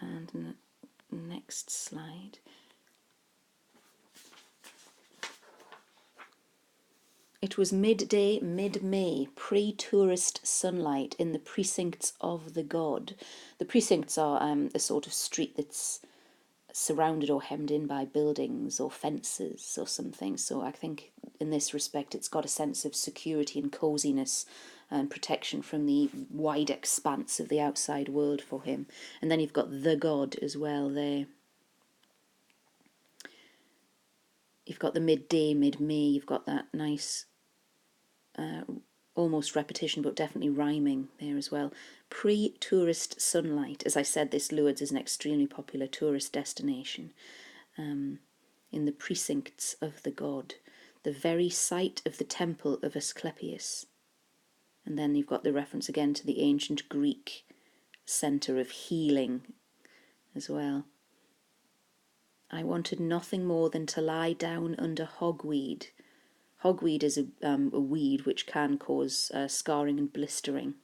And next slide. It was midday, mid-May, pre-tourist sunlight in the precincts of the god. The precincts are a sort of street that's surrounded or hemmed in by buildings or fences or something. So I think in this respect it's got a sense of security and coziness and protection from the wide expanse of the outside world for him. And then you've got the god as well there. You've got the midday, mid-May, you've got that nice almost repetition but definitely rhyming there as well. Pre-tourist sunlight. As I said, this Lourdes is an extremely popular tourist destination in the precincts of the god, the very site of the temple of Asclepius. And then you've got the reference again to the ancient Greek centre of healing as well. I wanted nothing more than to lie down under hogweed. Hogweed is a weed which can cause scarring and blistering.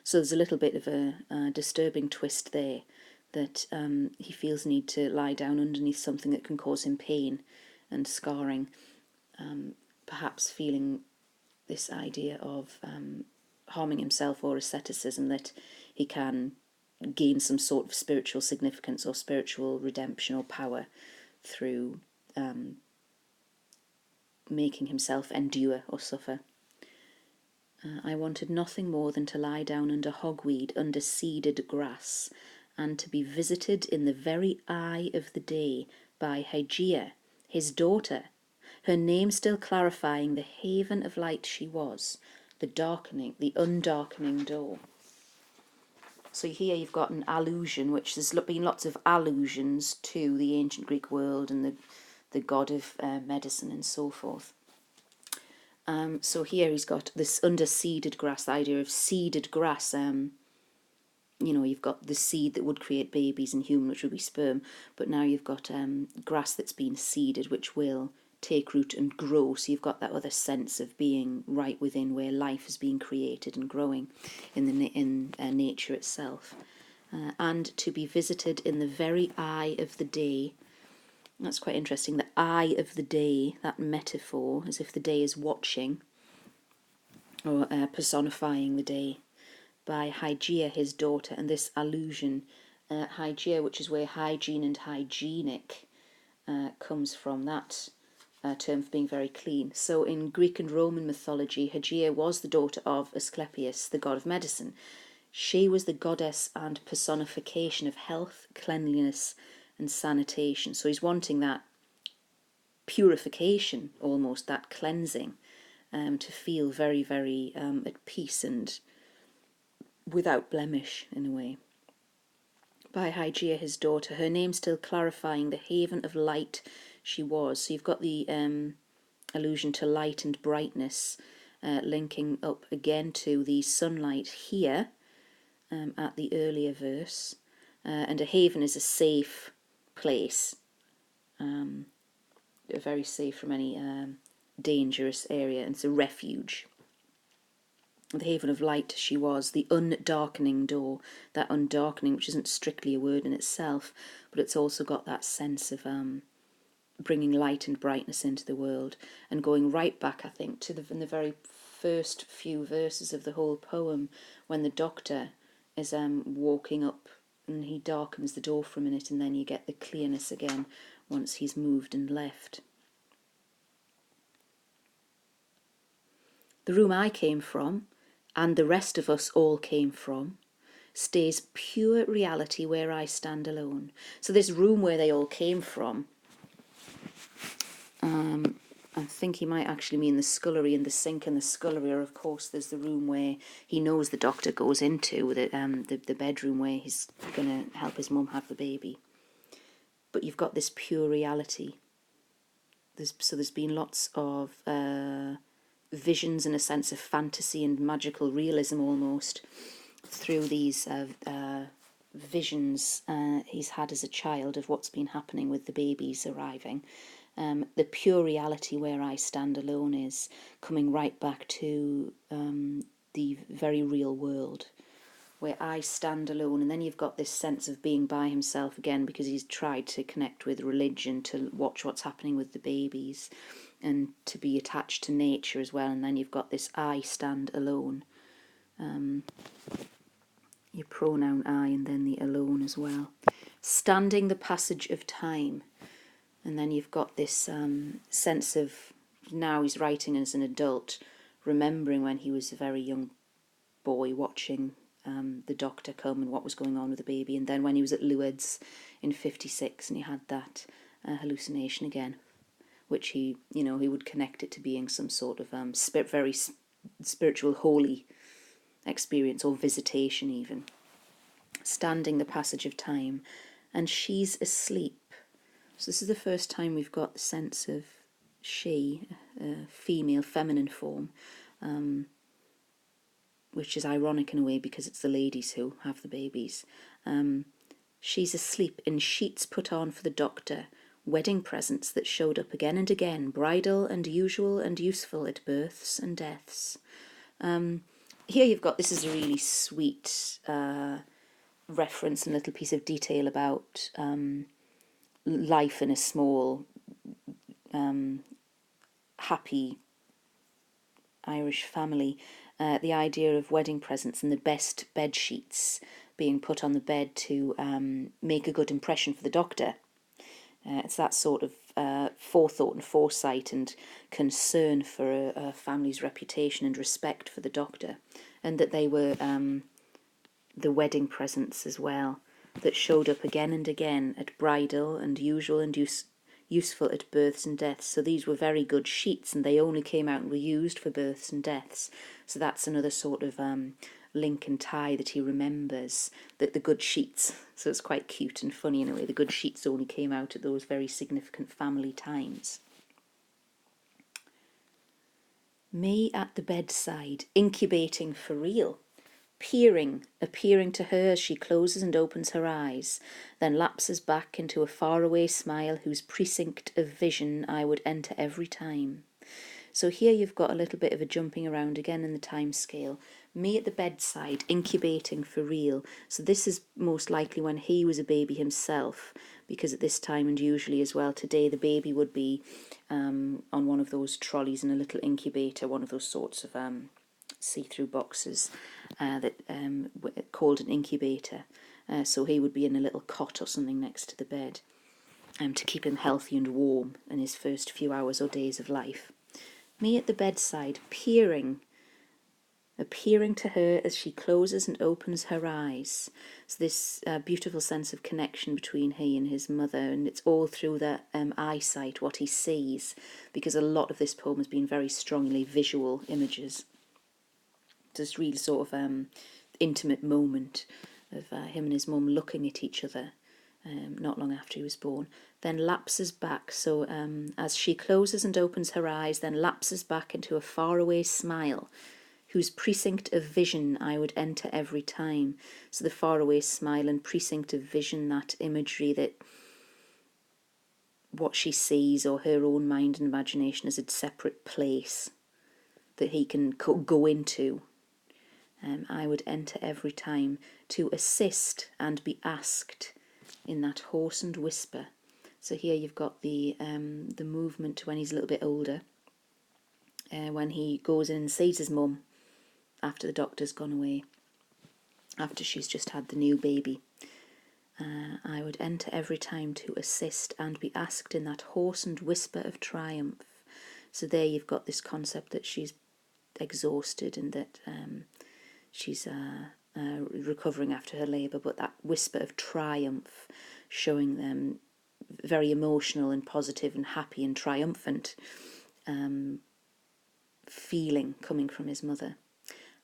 So there's a little bit of a disturbing twist there, that he feels need to lie down underneath something that can cause him pain and scarring, perhaps feeling this idea of harming himself or asceticism, that he can gain some sort of spiritual significance or spiritual redemption or power through making himself endure or suffer. I wanted nothing more than to lie down under hogweed, under seeded grass, and to be visited in the very eye of the day by Hygeia, his daughter, her name still clarifying the haven of light she was, the undarkening door. So here you've got an allusion, which there's been lots of allusions to the ancient Greek world and the god of medicine and so forth. So here he's got this under seeded grass, the idea of seeded grass. You've got the seed that would create babies in human, which would be sperm, but now you've got grass that's been seeded, which will take root and grow. So you've got that other sense of being right within where life is being created and growing in nature itself. And to be visited in the very eye of the day. That's quite interesting. The eye of the day, that metaphor, as if the day is watching or personifying the day, by Hygeia, his daughter, and this allusion, Hygeia, which is where hygiene and hygienic comes from, that term for being very clean. So in Greek and Roman mythology, Hygeia was the daughter of Asclepius, the god of medicine. She was the goddess and personification of health, cleanliness, and sanitation. So he's wanting that purification, almost that cleansing, to feel very, very at peace and without blemish in a way. By Hygeia, his daughter, her name still clarifying the haven of light she was. So you've got the allusion to light and brightness, linking up again to the sunlight here at the earlier verse. And a haven is a safe place, very safe from any dangerous area, and it's a refuge. The haven of light she was, the undarkening door, that undarkening, which isn't strictly a word in itself, but it's also got that sense of bringing light and brightness into the world, and going right back, I think, to in the very first few verses of the whole poem, when the doctor is walking up and he darkens the door for a minute, and then you get the clearness again once he's moved and left. The room I came from, and the rest of us all came from, stays pure reality where I stand alone. So this room where they all came from, I think he might actually mean the scullery, and the sink and the scullery are, of course, there's the room where he knows the doctor goes into, the bedroom where he's going to help his mum have the baby. But you've got this pure reality. There's been lots of visions and a sense of fantasy and magical realism almost through these visions he's had as a child of what's been happening with the babies arriving. The pure reality where I stand alone is coming right back to the very real world where I stand alone, and then you've got this sense of being by himself again because he's tried to connect with religion, to watch what's happening with the babies, and to be attached to nature as well. And then you've got this I stand alone, your pronoun I, and then the alone as well. Standing the passage of time, and then you've got this sense of, now he's writing as an adult, remembering when he was a very young boy watching the doctor come and what was going on with the baby, and then when he was at Lourdes in 56 and he had that hallucination again, which he would connect it to being some sort of very spiritual, holy experience or visitation even. Standing the passage of time, and she's asleep. So this is the first time we've got the sense of she, female, feminine form, which is ironic in a way because it's the ladies who have the babies. She's asleep in sheets put on for the doctor, wedding presents that showed up again and again, bridal and usual and useful at births and deaths. Here you've got, this is a really sweet reference and little piece of detail about life in a small, happy Irish family. The idea of wedding presents and the best bed sheets being put on the bed to make a good impression for the doctor. It's that sort of forethought and foresight and concern for a family's reputation and respect for the doctor, and that they were the wedding presents as well that showed up again and again at bridal and usual and useful at births and deaths. So these were very good sheets, and they only came out and were used for births and deaths. So that's another sort of link and tie that he remembers, that the good sheets, so it's quite cute and funny in a way, the good sheets only came out at those very significant family times. Me at the bedside, incubating for real. Appearing to her as she closes and opens her eyes, then lapses back into a faraway smile whose precinct of vision I would enter every time. So here you've got a little bit of a jumping around again in the time scale. Me at the bedside, incubating for real. So this is most likely when he was a baby himself, because at this time, and usually as well today, the baby would be on one of those trolleys in a little incubator, one of those sorts of see-through boxes that called an incubator. So he would be in a little cot or something next to the bed to keep him healthy and warm in his first few hours or days of life. Me at the bedside, appearing to her as she closes and opens her eyes. So this beautiful sense of connection between he and his mother, and it's all through the eyesight, what he sees, because a lot of this poem has been very strongly visual images. This real sort of intimate moment of him and his mum looking at each other not long after he was born. Then lapses back, so as she closes and opens her eyes, then lapses back into a faraway smile, whose precinct of vision I would enter every time. So the faraway smile and precinct of vision, that imagery, that what she sees or her own mind and imagination is a separate place that he can go into. I would enter every time to assist and be asked in that hoarsened whisper. So here you've got the movement when he's a little bit older, when he goes in and sees his mum after the doctor's gone away, after she's just had the new baby. I would enter every time to assist and be asked in that hoarsened whisper of triumph. So there you've got this concept that she's exhausted and that she's recovering after her labour, but that whisper of triumph, showing them very emotional and positive and happy and triumphant feeling coming from his mother.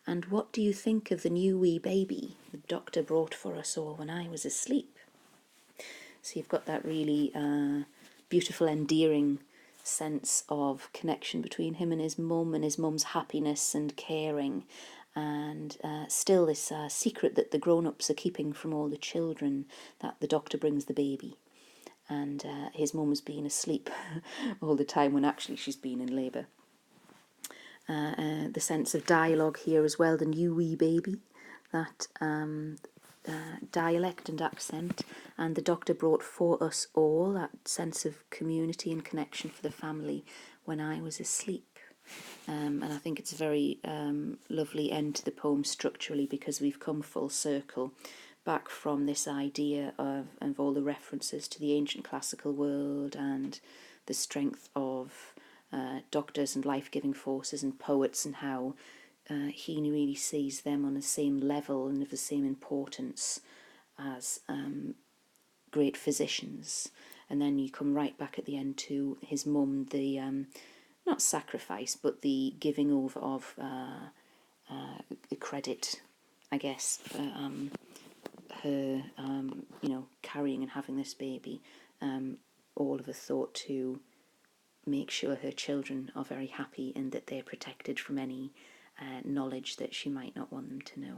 And what do you think of the new wee baby the doctor brought for us all when I was asleep? So you've got that really beautiful, endearing sense of connection between him and his mum's happiness and caring, and still this secret that the grown-ups are keeping from all the children, that the doctor brings the baby, and his mum's been asleep all the time when actually she's been in labour. The sense of dialogue here as well, the new wee baby, that dialect and accent, and the doctor brought for us all that sense of community and connection for the family when I was asleep. And I think it's a very lovely end to the poem structurally, because we've come full circle back from this idea of all the references to the ancient classical world and the strength of doctors and life-giving forces and poets, and how Heaney really sees them on the same level and of the same importance as great physicians. And then you come right back at the end to his mum, the not sacrifice, but the giving over of credit, I guess, for her, carrying and having this baby, all of a thought to make sure her children are very happy and that they're protected from any knowledge that she might not want them to know.